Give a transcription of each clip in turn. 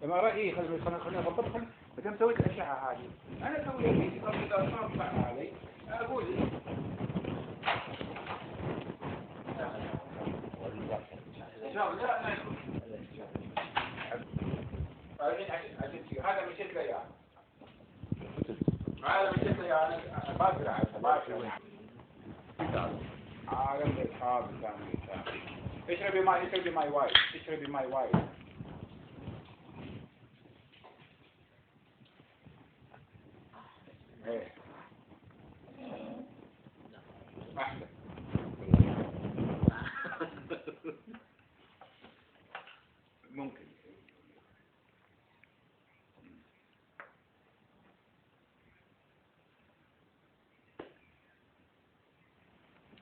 لما رأيي خلينا نضبط متى سويت الأشعة هذه أنا أسوي لي قبل إذا صار علي أقول إن شاء الله لا ما يكون هذا مشيت له إياه هذا مشيت له إياه أنا باكر على عالم الأصحاب الثاني اشربي ماي وايد اشربي ماي وايد ايه احسن ممكن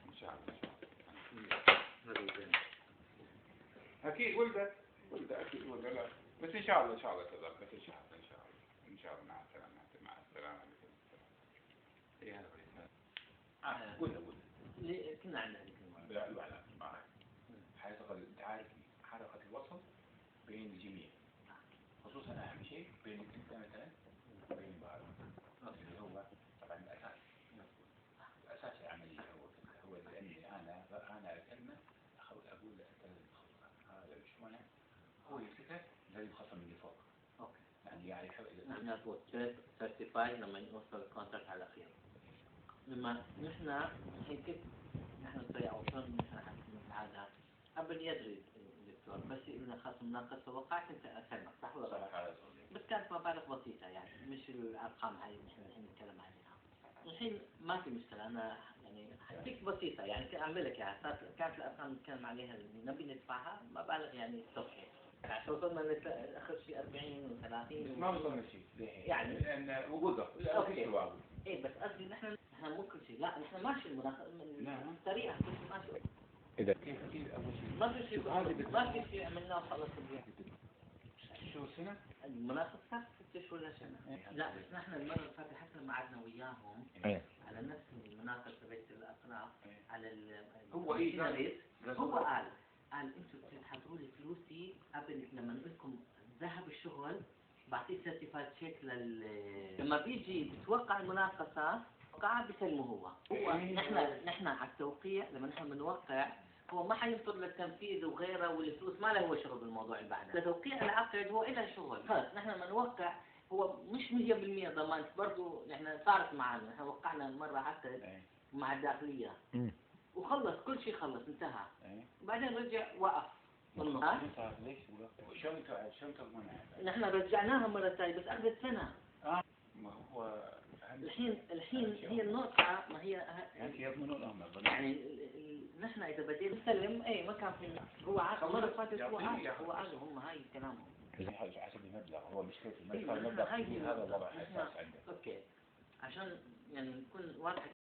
ان شاء الله اكيد ولدت اكيد ولدت لا بس ان شاء الله تظل بس ان شاء الله ان شاء الله مع السلامه ايه هذا قول كنا عندنا لا تعرف حلقة الوصل بين الجميع خصوصا أهم شيء بين أنت مثلا وبين بعض اللي هو طبعا الأساس العملية هو لأني أنا الكلمة أقول هذا الشمال هو الفكرة الذي يخصم من فوق يعني يعرف نحن نقول سيرتيفاي لما نوصل الكونتراكت على الأخير لما نحن الحين كيف نحن نسوي أو شلون نحن حاسين هذا قبل يدري الدكتور بس إذا خاص مناقصة توقعت أنت أسلمك صح ولا غلط؟ بس كانت مبالغ بسيطة يعني مش الأرقام هاي اللي نحن الحين نتكلم عليها. الحين ما في مشكلة أنا يعني حكيت بسيطة يعني أعمل لك يعني كانت الأرقام اللي نتكلم عليها اللي نبي ندفعها مبالغ يعني صحيح. يعني وصلنا آخر شيء 40 و30 ما وصلنا شيء يعني لأن وقف لا في شيء واضح. إيه بس قصدي نحن مو كل شيء لا نحن ماشي من طريقة كل شيء ماشي. إذا كيف أول شيء ما في شيء عملناه وخلص البيع. شو سنة؟ المناقصة 6 شهور ولا سنة. لا بس نحن المرة اللي فاتت حتى لما قعدنا وياهم على نفس المناقصة بيت الأطراف على هو هو قال انتم بتحضروا لي فلوسي قبل لما نقول لكم ذهب الشغل بعطيه سيرتيفايد تشيك لما بيجي بتوقع المناقصة وقعها بسلمه هو نحن على التوقيع لما نحن بنوقع هو ما حينطر للتنفيذ وغيره والفلوس ما له هو شغل بالموضوع اللي بعده توقيع العقد هو إله شغل خلص نحن لما نوقع هو مش 100% ضمان برضه نحن صارت معنا نحن وقعنا مرة عقد مع الداخلية وخلص كل شيء خلص انتهى بعدين رجع وقف ليش شلون تضمنها؟ نحن رجعناها مرة ثانية بس أخذت سنة ما هو الحين هي النقطة ما هي يعني يضمنون يعني نحن إذا بدينا نسلم ما كان في هو عقد مرة فاتت هو عقد هم هاي كلامهم حسب المبلغ هو مشكلة المبلغ هذا وضع حساس عنده أوكي عشان يعني نكون واضح